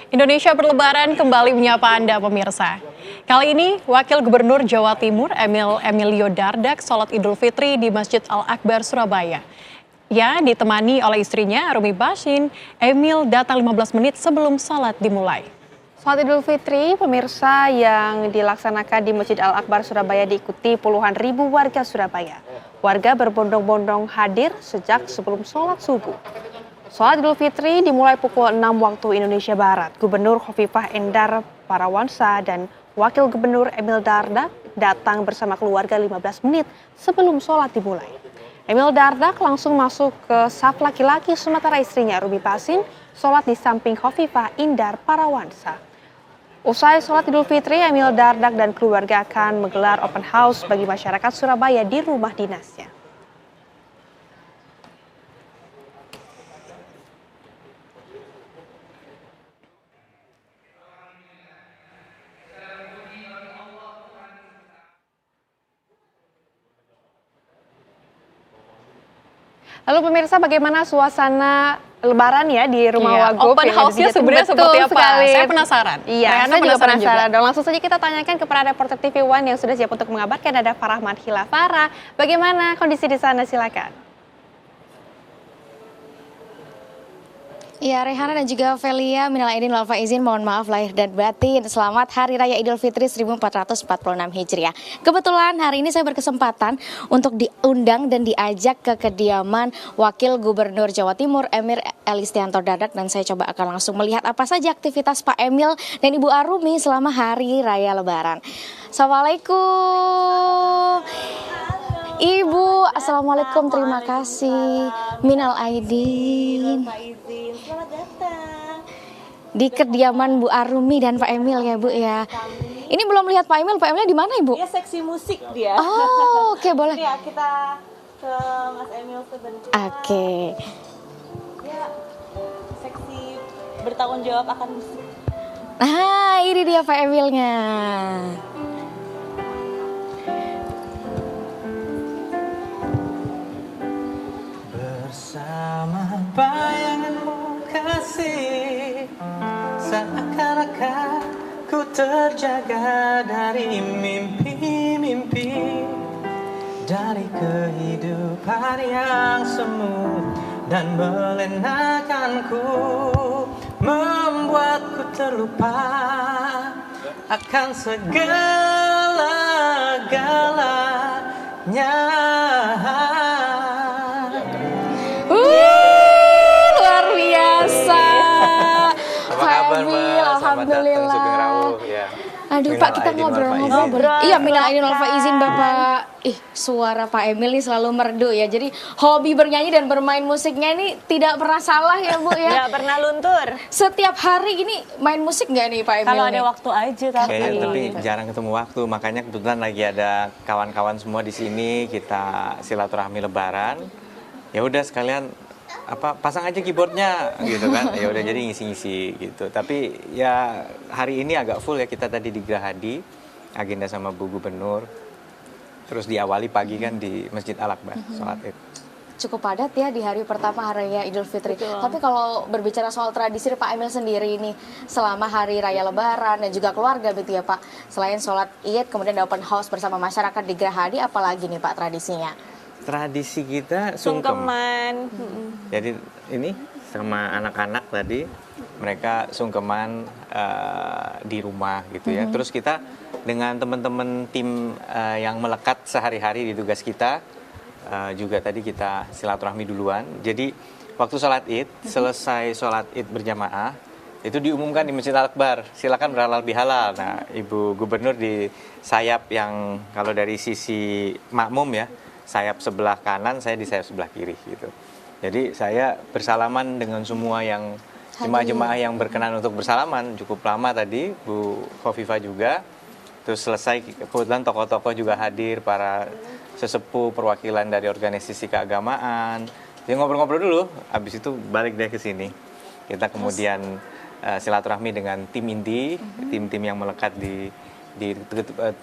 Indonesia berlebaran kembali menyapa Anda pemirsa. Kali ini, Wakil Gubernur Jawa Timur Emilio Dardak sholat Idul Fitri di Masjid Al-Akbar Surabaya. Ya, ditemani oleh istrinya Rumi Bashin, Emil datang 15 menit sebelum sholat dimulai. Sholat Idul Fitri, pemirsa, yang dilaksanakan di Masjid Al-Akbar Surabaya diikuti puluhan ribu warga Surabaya. Warga berbondong-bondong hadir sejak sebelum sholat subuh. Sholat Idul Fitri dimulai pukul 6 waktu Indonesia Barat. Gubernur Khofifah Indar Parawansa dan Wakil Gubernur Emil Dardak datang bersama keluarga 15 menit sebelum sholat dimulai. Emil Dardak langsung masuk ke saf laki-laki sementara istrinya Rumi Bashin sholat di samping Khofifah Indar Parawansa. Usai sholat Idul Fitri, Emil Dardak dan keluarga akan menggelar open house bagi masyarakat Surabaya di rumah dinasnya. Lalu pemirsa, bagaimana suasana Lebaran ya di rumah Wagub? Open house-nya sebenarnya seperti apa? Sekali. Saya penasaran. Iya, saya juga penasaran. Dan langsung saja kita tanyakan kepada reporter TV One yang sudah siap untuk mengabarkan, ada Farah Madhila. Farah, bagaimana kondisi di sana? Silakan. Ya, Rehana dan juga Velia, minal aidin wal faizin, mohon maaf lahir dan batin. Selamat Hari Raya Idul Fitri 1446 Hijriah. Kebetulan hari ini saya berkesempatan untuk diundang dan diajak ke kediaman Wakil Gubernur Jawa Timur Emil Elistianto Dardak, dan saya coba akan langsung melihat apa saja aktivitas Pak Emil dan Ibu Arumi selama Hari Raya Lebaran. Assalamualaikum. Ibu, assalamualaikum, terima kasih. Minal aidin. Selamat datang Di kediaman Bu Arumi dan Pak Emil ya Bu ya. Ini belum lihat Pak Emil. Pak Emilnya di mana Ibu? dia seksi musik dia. Oh, oke, boleh. Ya, kita ke Mas Emil sebentar. Oke. Dia seksi bertanggung jawab akan musik. Nah, ini dia Pak Emilnya. Bersama bayanganmu kasih, seakan-akan ku terjaga dari mimpi-mimpi, dari kehidupan yang semu dan melenakanku, membuatku terlupa akan segala-galanya. Luar biasa. Pak Emil, alhamdulillah. Aduh Pak, kita ngobrol-ngobrol. Iya, minal aidin wal faizin Bapak. Suara Pak Emil ini selalu merdu ya. Jadi hobi bernyanyi dan bermain musiknya ini tidak pernah salah ya Bu ya. Nggak pernah luntur. Setiap hari ini main musik nggak nih Pak Emil? Kalau ada waktu aja Tapi jarang ketemu waktu, makanya kebetulan lagi ada kawan-kawan semua di sini, kita silaturahmi Lebaran. Ya udah sekalian pasang aja keyboardnya gitu kan. Ya udah jadi ngisi-ngisi gitu. Tapi ya hari ini agak full ya, kita tadi di Gerahadi agenda sama Bu Gubernur. Terus diawali pagi kan di Masjid Al-Akbar sholat Id. Cukup padat ya di hari pertama Hari Raya Idul Fitri. Betul. Tapi kalau berbicara soal tradisi Pak Emil sendiri ini selama Hari Raya Lebaran dan juga keluarga gitu ya Pak. Selain sholat Id, kemudian ada open house bersama masyarakat di Gerahadi, apalagi nih Pak tradisinya? Tradisi kita sungkeman. Jadi ini sama anak-anak tadi, mereka sungkeman di rumah gitu ya. Terus kita dengan teman-teman tim yang melekat sehari-hari di tugas kita, juga tadi kita silaturahmi duluan. Jadi waktu sholat Id, selesai sholat Id berjamaah, itu diumumkan di Masjid Al-Akbar, silakan berhalal bihalal. Nah, Ibu Gubernur di sayap yang kalau dari sisi makmum ya, sayap sebelah kanan, saya di sayap sebelah kiri gitu. Jadi saya bersalaman dengan semua yang jemaah-jemaah yang berkenan untuk bersalaman. Cukup lama tadi, Bu Khofifah juga. Terus selesai, kebetulan tokoh-tokoh juga hadir, para sesepuh perwakilan dari organisasi keagamaan. Jadi ngobrol-ngobrol dulu, habis itu balik deh ke sini. Kita kemudian silaturahmi dengan tim inti, tim-tim yang melekat di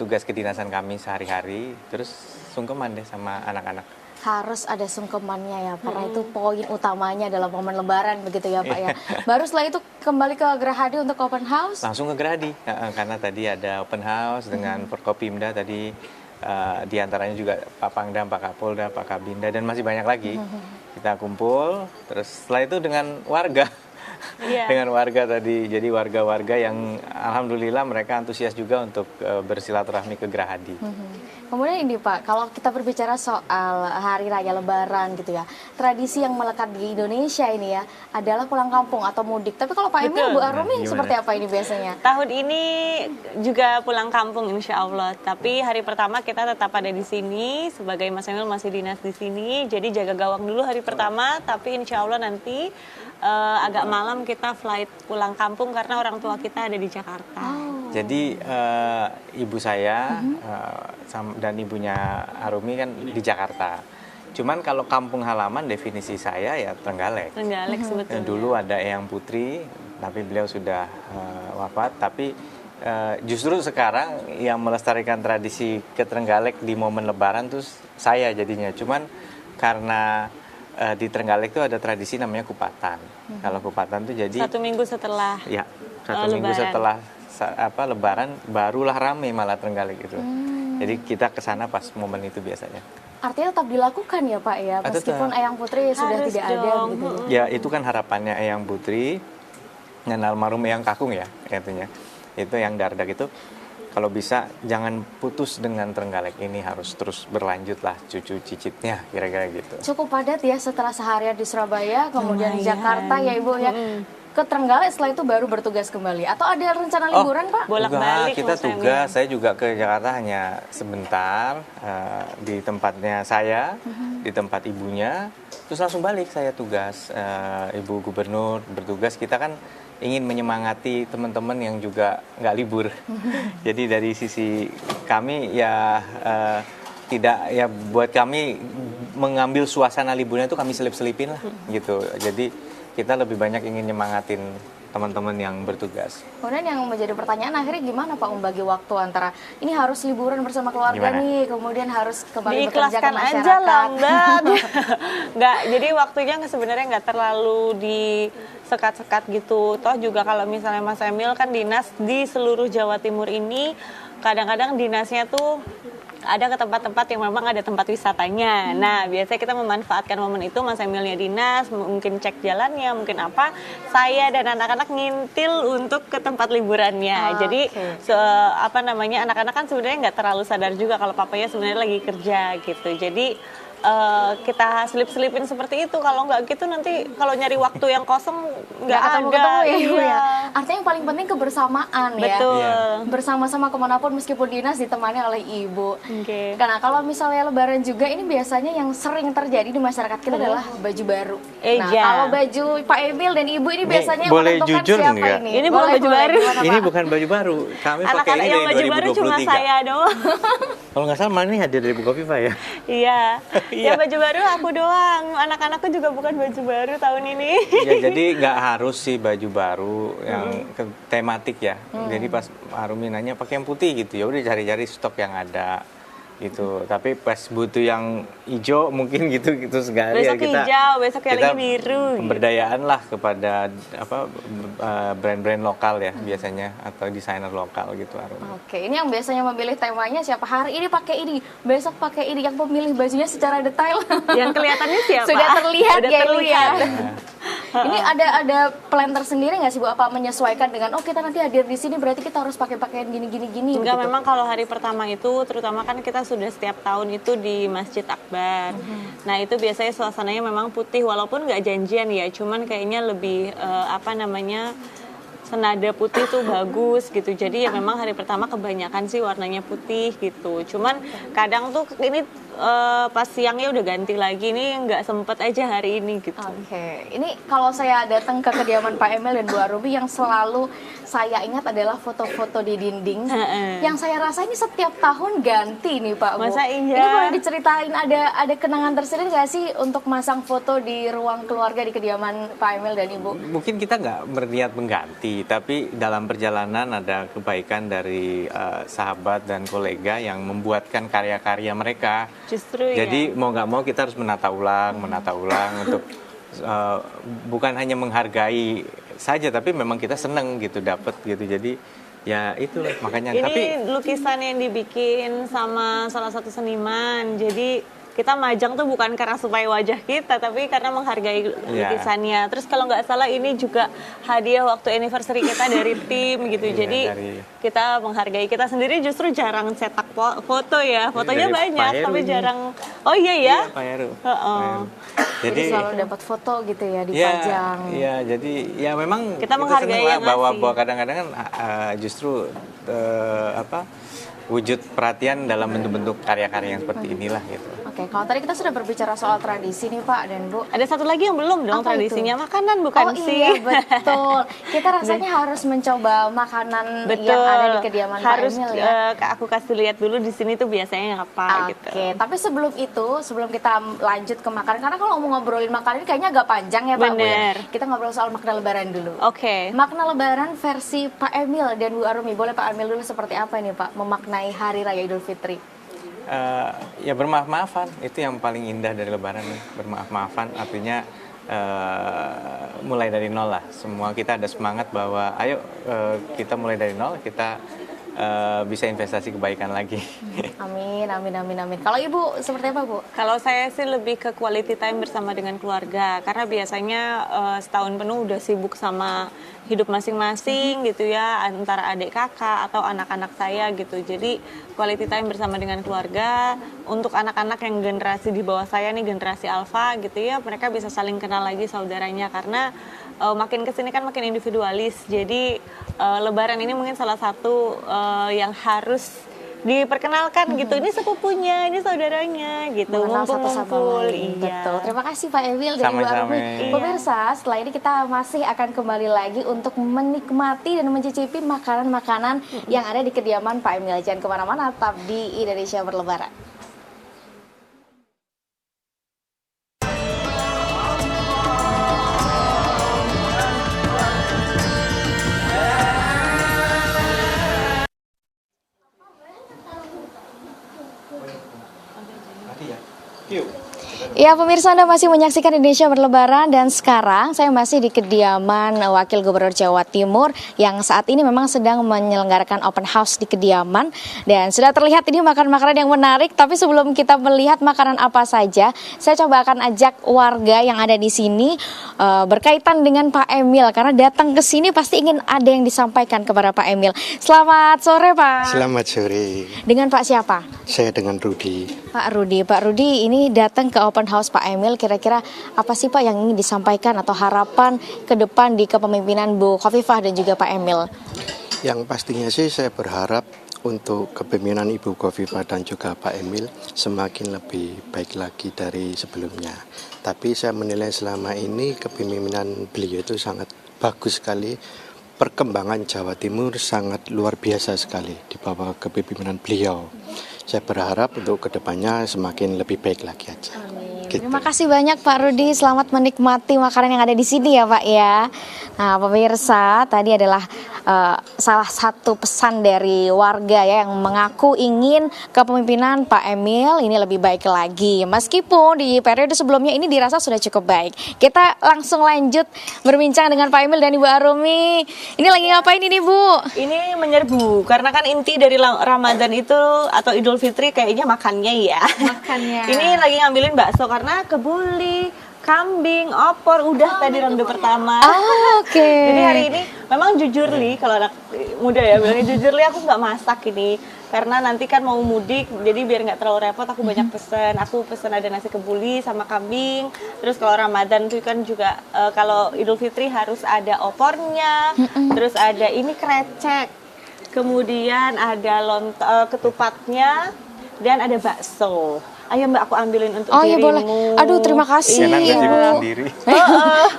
tugas kedinasan kami sehari-hari. Terus sungkeman deh sama anak-anak. harus ada sungkemannya ya, karena itu poin utamanya dalam momen Lebaran begitu ya Pak ya. Baru setelah itu kembali ke Gerahadi untuk open house. Langsung ke Gerahadi, karena tadi ada open house dengan Forkopimda tadi, di antaranya juga Pak Pangdam, Pak Kapolda, Pak Kabinda, dan masih banyak lagi. Kita kumpul, terus setelah itu dengan warga. Iya. Dengan warga tadi, jadi warga-warga yang alhamdulillah mereka antusias juga untuk bersilaturahmi ke Gerahadi. Kemudian ini Pak, kalau kita berbicara soal Hari Raya Lebaran gitu ya, tradisi yang melekat di Indonesia ini ya adalah pulang kampung atau mudik. Tapi kalau Pak Emil, Betul. Bu Arumi Nah, seperti apa ini biasanya? Tahun ini juga pulang kampung insya Allah. Tapi hari pertama kita tetap ada di sini sebagai Mas Emil masih dinas di sini. Jadi jaga gawang dulu hari pertama. Tapi insya Allah nanti agak malam kita flight pulang kampung karena orang tua kita ada di Jakarta. Jadi ibu saya dan ibunya Arumi kan di Jakarta. Cuman kalau kampung halaman definisi saya ya Trenggalek. Trenggalek sebetulnya. Dulu ada Eyang Putri, tapi beliau sudah wafat. Tapi justru sekarang yang melestarikan tradisi ke Trenggalek di momen Lebaran tuh saya jadinya. Cuman karena di Trenggalek itu ada tradisi namanya kupatan. Kalau kupatan tuh jadi 1 minggu setelah ya 1 minggu setelah Lebaran barulah rame malah Trenggalek itu. Jadi kita ke sana pas momen itu biasanya. Artinya tetap dilakukan ya Pak ya, meskipun Eyang Putri sudah Harus tidak ada dong. gitu. Ya itu kan harapannya Eyang Putri dan almarhum Eyang Kakung ya katanya. Itu yang Dardak itu kalau bisa jangan putus dengan Trenggalek ini, harus terus berlanjut lah cucu cicitnya kira-kira gitu. Cukup padat ya setelah seharian di Surabaya, kemudian di Lumayan. Jakarta ya Ibu ya. Ke Trenggalek setelah itu baru bertugas kembali. Atau ada rencana liburan Pak? bolak-balik Kita Mas Emil. tugas, saya juga ke Jakarta hanya sebentar di tempatnya saya, di tempat ibunya, terus langsung balik saya tugas. Ibu Gubernur bertugas, kita kan ingin menyemangati teman-teman yang juga nggak libur. Jadi dari sisi kami ya tidak ya buat kami mengambil suasana liburnya itu kami selip-selipin lah gitu. Jadi kita lebih banyak ingin nyemangatin teman-teman yang bertugas. Kemudian yang menjadi pertanyaan akhirnya gimana Pak membagi waktu antara ini harus liburan bersama keluarga Gimana? nih, kemudian harus kembali bekerja ke Diikhlaskan masyarakat. aja lambat. Nggak, jadi waktunya sebenarnya nggak terlalu disekat-sekat gitu. Toh juga kalau misalnya Mas Emil kan dinas di seluruh Jawa Timur ini, kadang-kadang dinasnya tuh ada ke tempat-tempat yang memang ada tempat wisatanya. Nah, biasanya kita memanfaatkan momen itu, Mas Emilnya dinas, mungkin cek jalannya, mungkin apa. Saya dan anak-anak ngintil untuk ke tempat liburannya. Jadi, anak-anak kan sebenarnya nggak terlalu sadar juga kalau papanya sebenarnya lagi kerja gitu. Jadi, kita selip-selipin seperti itu. Kalau nggak gitu nanti kalau nyari waktu yang kosong nggak ada. ketemu-ketemu ya Ibu Iya. ya. Artinya yang paling penting kebersamaan ya. Betul. Iya. Bersama-sama kemanapun meskipun dinas ditemani oleh Ibu. Oke. Karena kalau misalnya Lebaran juga ini biasanya yang sering terjadi di masyarakat kita adalah baju baru. Nah, Iya. kalau baju Pak Emil dan Ibu ini biasanya boleh menentukan jujur siapa nggak? ini. Ini bukan baju baru. Gimana, Ini Pak? bukan baju baru, kami pakai Anak-anak ini yang dari baju baru cuma 2023. saya doang. Kalau nggak salah mana ini hadir dari Bukoviva ya? Iya. Iya. Ya baju baru aku doang. Anak-anakku juga bukan baju baru tahun ini. Ya jadi nggak harus sih baju baru yang tematik ya. Jadi pas Arumi nanya pakai yang putih gitu, ya udah cari-cari stok yang ada gitu. Tapi pas butuh yang hijau mungkin gitu segala Besok ya kita hijau, besok yang kita lagi biru, gitu. pemberdayaan lah kepada brand-brand lokal ya biasanya atau desainer lokal gitu Arumi. Oke, ini yang biasanya memilih temanya siapa? Hari ini pakai ini, besok pakai ini. Yang pemilih bajunya secara detail. Yang kelihatannya siapa? Sudah terlihat Udah ya Ibu ya. terlihat. Ini ada plan tersendiri nggak sih Bu? Apa menyesuaikan dengan kita nanti hadir di sini berarti kita harus pakai pakaian gini. Enggak, gitu? memang kalau hari pertama itu, terutama kan kita sudah setiap tahun itu di Masjid Akbar. Nah itu biasanya suasananya memang putih, walaupun nggak janjian ya, cuman kayaknya lebih senada putih tuh bagus gitu. Jadi ya memang hari pertama kebanyakan sih warnanya putih gitu. Cuman kadang tuh ini pas siangnya udah ganti lagi, nih nggak sempet aja hari ini gitu. Oke, ini kalau saya datang ke kediaman Pak Emil dan Bu Arumi yang selalu saya ingat adalah foto-foto di dinding. Yang saya rasa ini setiap tahun ganti nih Pak Bu. Masa iya? Ini boleh diceritain ada kenangan tersendiri nggak sih untuk masang foto di ruang keluarga di kediaman Pak Emil dan Ibu? Mungkin kita nggak berniat mengganti, tapi dalam perjalanan ada kebaikan dari sahabat dan kolega yang membuatkan karya-karya mereka Justru Jadi ya. mau nggak mau kita harus menata ulang untuk bukan hanya menghargai saja, tapi memang kita seneng gitu dapat gitu. Jadi ya itulah makanya. Ini Tapi lukisan yang dibikin sama salah satu seniman. Jadi kita majang tuh bukan karena supaya wajah kita, tapi karena menghargai lukisannya. Terus kalau nggak salah ini juga hadiah waktu anniversary kita dari tim gitu. Iya, Jadi kita menghargai kita sendiri, justru jarang cetak foto ya. Fotonya dari banyak, Pak Heru tapi ini. jarang. Oh iya ya? Pak Heru. Heeh. Jadi selalu dapat foto gitu ya Iya, dipajang. iya, jadi ya memang Kita menghargai seneng lah yang bahwa ngasih. kadang-kadang kan justru wujud perhatian dalam bentuk-bentuk karya-karya yang seperti inilah gitu. Oke, kalau tadi kita sudah berbicara soal tradisi nih Pak dan Bu. Ada satu lagi yang belum dong, Apa tradisinya itu? makanan bukan Oh sih? iya betul. Kita rasanya harus mencoba makanan Betul. yang ada di kediaman Harus Pak Emil ya. aku kasih lihat dulu di sini tuh biasanya apa gitu. Oke, tapi sebelum itu, sebelum kita lanjut ke makanan, karena kalau mau ngobrolin makanan ini kayaknya agak panjang ya Pak Bu ya. Bener. Kita ngobrol soal makna lebaran dulu. Oke. Makna lebaran versi Pak Emil dan Bu Arumi. Boleh Pak Emil dulu seperti apa ini Pak memaknai Hari Raya Idul Fitri? Ya bermaaf-maafan, itu yang paling indah dari Lebaran nih. Bermaaf-maafan artinya mulai dari nol lah. Semua kita ada semangat bahwa ayo kita mulai dari nol, kita bisa investasi kebaikan lagi. Amin, amin, amin, amin. Kalau Ibu seperti apa Bu? Kalau saya sih lebih ke quality time bersama dengan keluarga, karena biasanya setahun penuh udah sibuk sama hidup masing-masing gitu ya, antara adik kakak atau anak-anak saya gitu. Jadi quality time bersama dengan keluarga. Untuk anak-anak yang generasi di bawah saya nih, generasi alfa gitu ya, mereka bisa saling kenal lagi saudaranya, karena makin kesini kan makin individualis. Jadi Lebaran ini mungkin salah satu yang harus diperkenalkan gitu. Ini sepupunya, ini saudaranya gitu. Mengenal satu sama Ngumpul-ngumpul. lain. Iya. Betul. Terima kasih Pak Emil dan Ibu Sama-sama. Arumi. Iya. Pemirsa, setelah ini kita masih akan kembali lagi untuk menikmati dan mencicipi makanan-makanan yang ada di kediaman Pak Emil. Jangan kemana-mana, tetap di Indonesia Berlebaran. Ya pemirsa, Anda masih menyaksikan Indonesia Berlebaran dan sekarang saya masih di kediaman Wakil Gubernur Jawa Timur yang saat ini memang sedang menyelenggarakan open house di kediaman dan sudah terlihat ini makanan-makanan yang menarik. Tapi sebelum kita melihat makanan apa saja, saya coba akan ajak warga yang ada di sini berkaitan dengan Pak Emil karena datang ke sini pasti ingin ada yang disampaikan kepada Pak Emil. Selamat sore Pak. Selamat sore. Dengan Pak siapa? Saya dengan Rudi. Pak Rudi ini datang ke open house Pak Emil, kira-kira apa sih Pak yang ingin disampaikan atau harapan ke depan di kepemimpinan Bu Khofifah dan juga Pak Emil? Yang pastinya sih saya berharap untuk kepemimpinan Ibu Khofifah dan juga Pak Emil semakin lebih baik lagi dari sebelumnya. Tapi saya menilai selama ini kepemimpinan beliau itu sangat bagus sekali. Perkembangan Jawa Timur sangat luar biasa sekali di bawah kepemimpinan beliau. Saya berharap untuk kedepannya semakin lebih baik lagi aja. Amin. Gitu. Terima kasih banyak Pak Rudi, selamat menikmati makanan yang ada di sini ya Pak ya. Nah pemirsa, tadi adalah salah satu pesan dari warga ya yang mengaku ingin kepemimpinan Pak Emil ini lebih baik lagi. Meskipun di periode sebelumnya ini dirasa sudah cukup baik. Kita langsung lanjut berbincang dengan Pak Emil dan Ibu Arumi. Ini lagi ngapain ini Bu? Ini menyerbu, karena kan inti dari Ramadan itu atau Idul Fitri kayaknya makannya ya. Makannya. Ini lagi ngambilin bakso karena kebuli, kambing, opor, udah tadi ronde pertama. Oke. Jadi hari ini memang jujur Li, kalau anak muda ya bilangnya jujur Li, aku nggak masak ini. Karena nanti kan mau mudik, jadi biar nggak terlalu repot aku banyak pesen. Aku pesen ada nasi kebuli sama kambing. Terus kalau Ramadan itu kan juga kalau Idul Fitri harus ada opornya. Terus ada ini krecek. Kemudian ada ketupatnya dan ada bakso. Ayo Mbak, aku ambilin untuk Oh iya dirimu. boleh. Aduh terima kasih Enak nggak sih Bu Ibu. sendiri?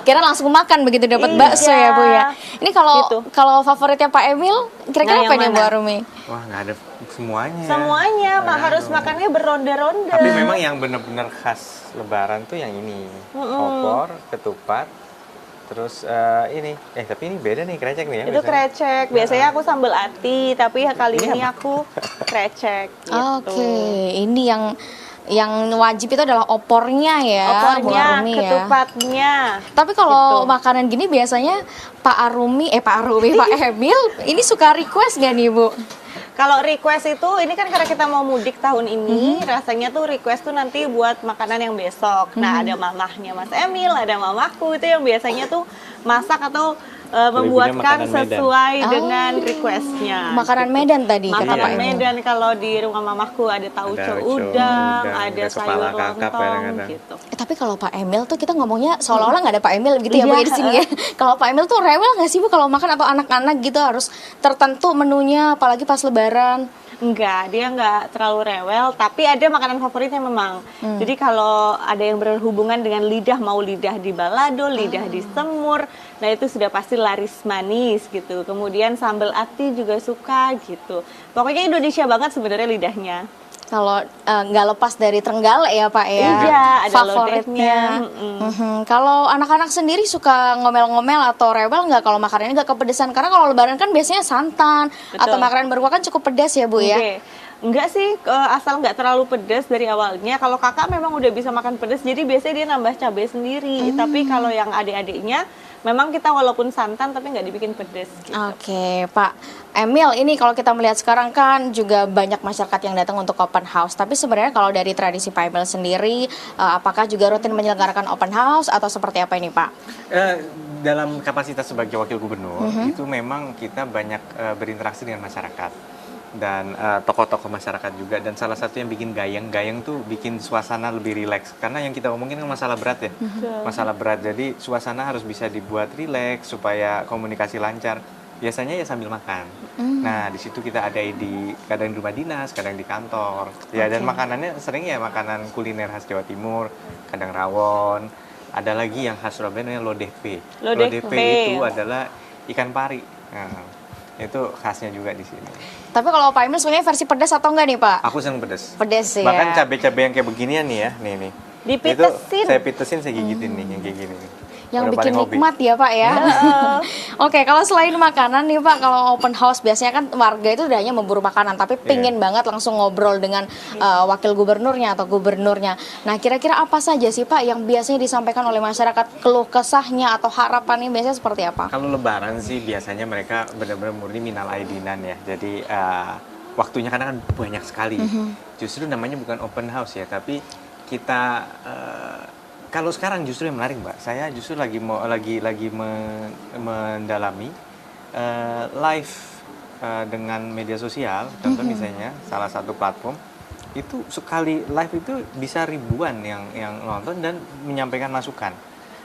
Kira langsung makan begitu dapat Iya. bakso ya Bu ya. Ini Gitu. kalau favoritnya Pak Emil, kira-kira Nah, apa yang nih Bu mana? Arumi? Wah nggak ada semuanya. Semuanya Nggak harus ada. makannya beronde-ronde. Tapi memang yang benar-benar khas Lebaran tuh yang ini, opor, ketupat, terus tapi ini beda nih krecek nih ya. Itu biasanya. krecek. Biasanya aku sambal ati, tapi kali ini aku krecek gitu. Oke, ini yang Yang wajib itu adalah opornya ya, Bu Opornya, Arumi ya. ketupatnya. Tapi kalau Gitu. makanan gini biasanya Pak Emil ini suka request nggak nih Bu? Kalau request itu, ini kan karena kita mau mudik tahun ini, rasanya tuh request tuh nanti buat makanan yang besok. Nah, ada mamahnya Mas Emil, ada mamahku, itu yang biasanya tuh masak atau membuatkan makanan Medan. sesuai dengan requestnya. Makanan Medan tadi kata Pak Makanan Emil. Medan, kalau di rumah mamahku ada tauco Ada udang, udang, ada ada sayur kepala kakap lontong kadang-kadang. gitu. Tapi kalau Pak Emil tuh kita ngomongnya seolah-olah nggak ada Pak Emil gitu ya Bu ya di sini ya. Kalau Pak Emil tuh rewel nggak sih Bu kalau makan, atau anak-anak gitu harus tertentu menunya apalagi pas Lebaran? Enggak, dia enggak terlalu rewel, tapi ada makanan favoritnya memang. Jadi kalau ada yang berhubungan dengan lidah, mau lidah di balado, lidah di semur, nah itu sudah pasti laris manis gitu. Kemudian sambal ati juga suka gitu. Pokoknya Indonesia banget sebenarnya lidahnya. Kalau nggak lepas dari Trenggalek ya Pak ya, Iya, ada favoritnya. lodehnya. Kalau anak-anak sendiri suka ngomel-ngomel atau rewel nggak kalau makanannya nggak kepedesan? Karena kalau Lebaran kan biasanya santan atau Betul. makanan berkuah kan cukup pedas ya Bu ya. Oke. Enggak sih, asal nggak terlalu pedas dari awalnya. Kalau kakak memang udah bisa makan pedas, jadi biasanya dia nambah cabai sendiri. Tapi kalau yang adik-adiknya, memang kita walaupun santan tapi nggak dibikin pedas. Gitu. Oke, Pak Emil, ini kalau kita melihat sekarang kan juga banyak masyarakat yang datang untuk open house. Tapi sebenarnya kalau dari tradisi Pak Emil sendiri, apakah juga rutin menyelenggarakan open house atau seperti apa ini Pak? Dalam kapasitas sebagai wakil gubernur, itu memang kita banyak berinteraksi dengan masyarakat dan tokoh-tokoh masyarakat juga. Dan salah satu yang bikin gayeng tuh bikin suasana lebih rileks, karena yang kita omongin kan masalah berat ya, masalah berat. Jadi suasana harus bisa dibuat rileks supaya komunikasi lancar. Biasanya ya sambil makan. Nah, di situ kita ada kadang di rumah dinas, kadang di kantor. Ya, dan makanannya sering ya makanan kuliner khas Jawa Timur, kadang rawon. Ada lagi yang khas Surabaya namanya lodeh P. Lodeh P P. itu adalah ikan pari. Nah, itu khasnya juga di sini. Tapi kalau Pak Emil sebenarnya versi pedas atau enggak nih Pak? Aku seneng pedas. Pedas ya. Bahkan cabai-cabai yang kayak beginian nih ya, nih. Dipitesin. Itu saya pitesin, saya gigitin nih, yang kayak gini. Yang Udah bikin paling hobi. nikmat ya Pak ya. Oke, kalau selain makanan nih Pak, kalau open house biasanya kan warga itu udah hanya memburu makanan, tapi pengen banget langsung ngobrol dengan wakil gubernurnya atau gubernurnya. Nah, kira-kira apa saja sih Pak yang biasanya disampaikan oleh masyarakat, keluh kesahnya atau harapannya biasanya seperti apa? Kalau Lebaran sih biasanya mereka benar-benar murni minal aidinan ya. Jadi waktunya kadang kan banyak sekali. Justru namanya bukan open house ya, tapi kita kalau sekarang justru yang menarik Mbak, saya justru lagi mendalami live dengan media sosial. Contoh misalnya salah satu platform itu sekali live itu bisa ribuan yang nonton dan menyampaikan masukan.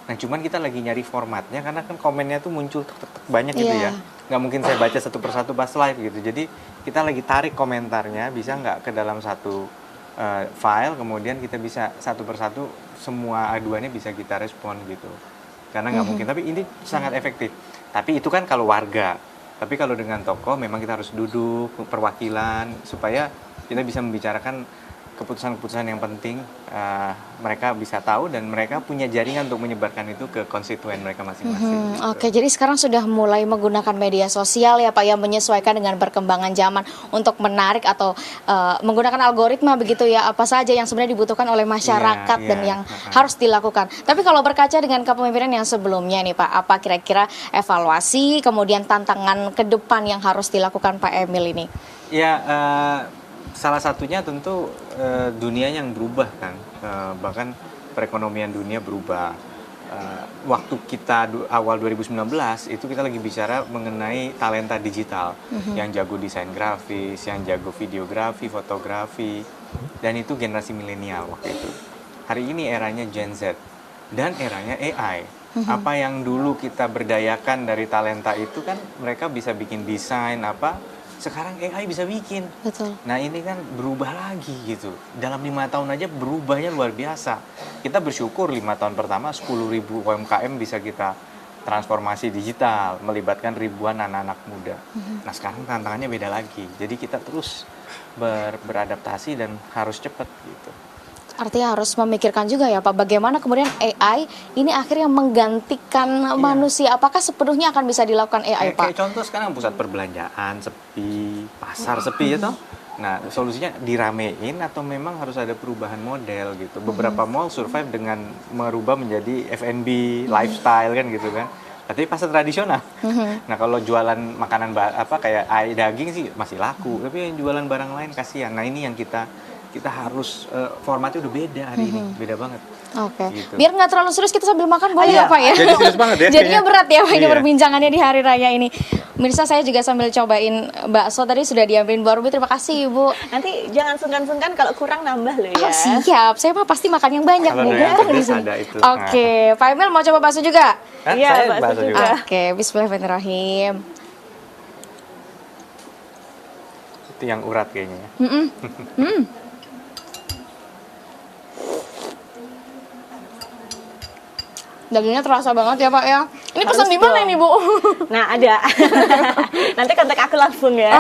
Nah, cuman kita lagi nyari formatnya karena kan komennya tuh muncul banyak gitu ya. Nggak mungkin saya baca satu persatu pas live gitu. Jadi kita lagi tarik komentarnya, bisa nggak ke dalam satu file, kemudian kita bisa satu persatu semua aduannya bisa kita respon gitu. Karena nggak mungkin, tapi ini sangat efektif. Tapi itu kan kalau warga. Tapi kalau dengan tokoh memang kita harus duduk perwakilan supaya kita bisa membicarakan keputusan-keputusan yang penting, mereka bisa tahu dan mereka punya jaringan untuk menyebarkan itu ke konstituen mereka masing-masing. Gitu. Oke, jadi sekarang sudah mulai menggunakan media sosial ya Pak, yang menyesuaikan dengan perkembangan zaman untuk menarik atau menggunakan algoritma begitu ya, apa saja yang sebenarnya dibutuhkan oleh masyarakat dan yang harus dilakukan. Tapi kalau berkaca dengan kepemimpinan yang sebelumnya nih Pak, apa kira-kira evaluasi kemudian tantangan ke depan yang harus dilakukan Pak Emil ini? Ya, salah satunya tentu dunia yang berubah kan, bahkan perekonomian dunia berubah. Waktu kita awal 2019 itu kita lagi bicara mengenai talenta digital, yang jago desain grafis, yang jago videografi, fotografi, dan itu generasi milenial waktu itu. Hari ini eranya Gen Z dan eranya AI. Apa yang dulu kita berdayakan dari talenta itu kan mereka bisa bikin desain apa, sekarang AI bisa bikin. Betul. Nah ini kan berubah lagi gitu. Dalam 5 tahun aja berubahnya luar biasa. Kita bersyukur 5 tahun pertama 10.000 UMKM bisa kita transformasi digital, melibatkan ribuan anak-anak muda. Nah sekarang tantangannya beda lagi. Jadi kita terus beradaptasi dan harus cepat gitu. Artinya harus memikirkan juga ya Pak, bagaimana kemudian AI ini akhirnya menggantikan manusia. Apakah sepenuhnya akan bisa dilakukan AI Pak? Kayak contoh sekarang pusat perbelanjaan sepi, pasar sepi ya toh. Nah, solusinya diramein atau memang harus ada perubahan model gitu. Beberapa mall survive dengan merubah menjadi F&B, lifestyle kan gitu kan. Tapi pasar tradisional. Nah, kalau jualan makanan kayak daging sih masih laku, tapi yang jualan barang lain kasihan. Nah, ini yang kita harus formatnya udah beda hari ini, beda banget. Oke, Gitu. biar nggak terlalu serius kita sambil makan boleh ya Pak ya? Jadi serius banget ya. Jadinya berat ya Pak ini Iya. perbincangannya di hari raya ini. Mirsa, saya juga sambil cobain bakso tadi sudah diambilin Bu Arumi. Terima kasih Ibu. Nanti jangan sungkan-sungkan kalau kurang nambah loh ya. Oh siap, saya mah pasti makan yang banyak Kalau nih. ada yang Mumpung di pedes sini. ada itu. Oke, Pak Emil mau coba bakso juga? Hah? Iya, Saya bakso bakso juga. Oke, bismillahirrahmanirrahim. Itu yang urat kayaknya ya. Dagingnya terasa banget ya Pak ya. Ini Harus pesan di mana dong. ini Bu? Nah, ada. Nanti kontak aku langsung ya.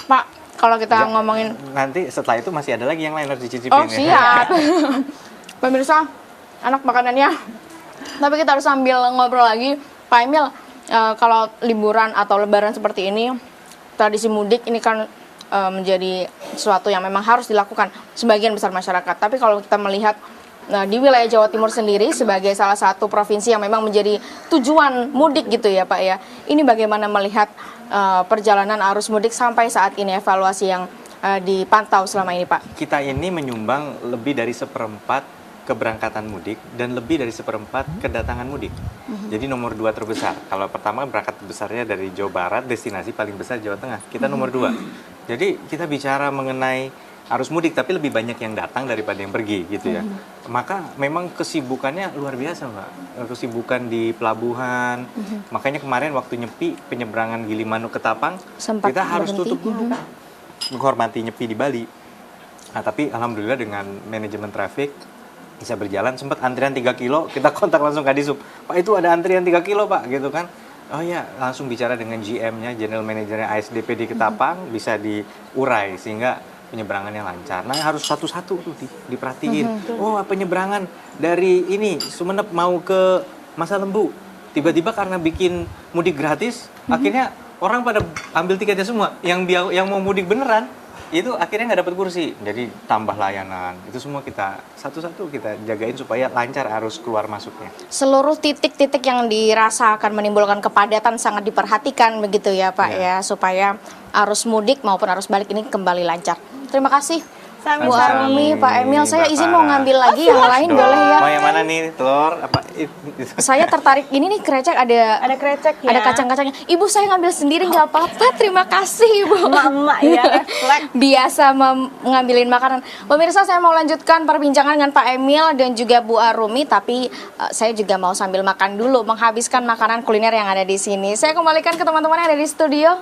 Pak, kalau kita Ya, ngomongin nanti setelah itu masih ada lagi yang lain harus dicicipin oh ya. siap. Pemirsa, anak makanannya. Tapi kita harus sambil ngobrol lagi. Pak Emil, kalau liburan atau lebaran seperti ini, tradisi mudik ini kan menjadi sesuatu yang memang harus dilakukan sebagian besar masyarakat. Tapi kalau kita melihat di wilayah Jawa Timur sendiri sebagai salah satu provinsi yang memang menjadi tujuan mudik gitu ya Pak ya. Ini bagaimana melihat perjalanan arus mudik sampai saat ini, evaluasi yang dipantau selama ini Pak? Kita ini menyumbang lebih dari 1/4 keberangkatan mudik dan lebih dari 1/4 kedatangan mudik. Jadi nomor 2 terbesar. Kalau pertama berangkat besarnya dari Jawa Barat, destinasi paling besar Jawa Tengah. Kita nomor 2. Jadi kita bicara mengenai arus mudik, tapi lebih banyak yang datang daripada yang pergi gitu ya. Maka memang kesibukannya luar biasa Mbak. Kesibukan di pelabuhan. Makanya kemarin waktu nyepi penyeberangan Gilimanuk ke Tapang, Sempat kita harus berhenti. tutup dulu. Menghormati nyepi di Bali. Nah, tapi alhamdulillah dengan manajemen traffic bisa berjalan. Sempat antrian 3 kilo, kita kontak langsung Kadisub. Pak, itu ada antrian 3 kilo Pak, gitu kan. Oh ya, langsung bicara dengan GM-nya, General Manager-nya ASDP di Ketapang, bisa diurai sehingga penyeberangannya lancar. Nah, harus satu-satu tuh diperhatiin. Oh, penyeberangan dari ini Sumeneb mau ke Masa Lembu. Tiba-tiba karena bikin mudik gratis, akhirnya orang pada ambil tiketnya semua. Yang mau mudik beneran itu akhirnya nggak dapat kursi, jadi tambah layanan. Itu semua kita satu-satu kita jagain supaya lancar arus keluar masuknya. Seluruh titik-titik yang dirasa akan menimbulkan kepadatan sangat diperhatikan begitu ya Pak ya, supaya arus mudik maupun arus balik ini kembali lancar. Terima kasih Bu Sama-sama. Arumi, Pak Emil. Saya Mbak izin mau Farah. ngambil lagi yang lain Dong. boleh ya? Mau yang mana nih? Telur apa? Saya tertarik ini nih krecek ada krecek ya. ada kacang-kacangnya. Ibu saya ngambil sendiri nggak apa-apa. Terima kasih Ibu. Emak-emak ya, refleks. Biasa ngambilin makanan. Pemirsa, saya mau lanjutkan perbincangan dengan Pak Emil dan juga Bu Arumi, tapi saya juga mau sambil makan dulu, menghabiskan makanan kuliner yang ada di sini. Saya kembalikan ke teman-teman yang ada di studio.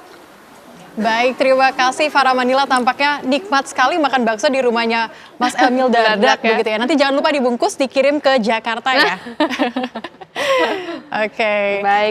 Baik, terima kasih Farah Manila. Tampaknya nikmat sekali makan bakso di rumahnya Mas Emil Dardak begitu ya. Nanti jangan lupa dibungkus, dikirim ke Jakarta ya. Oke. Baik.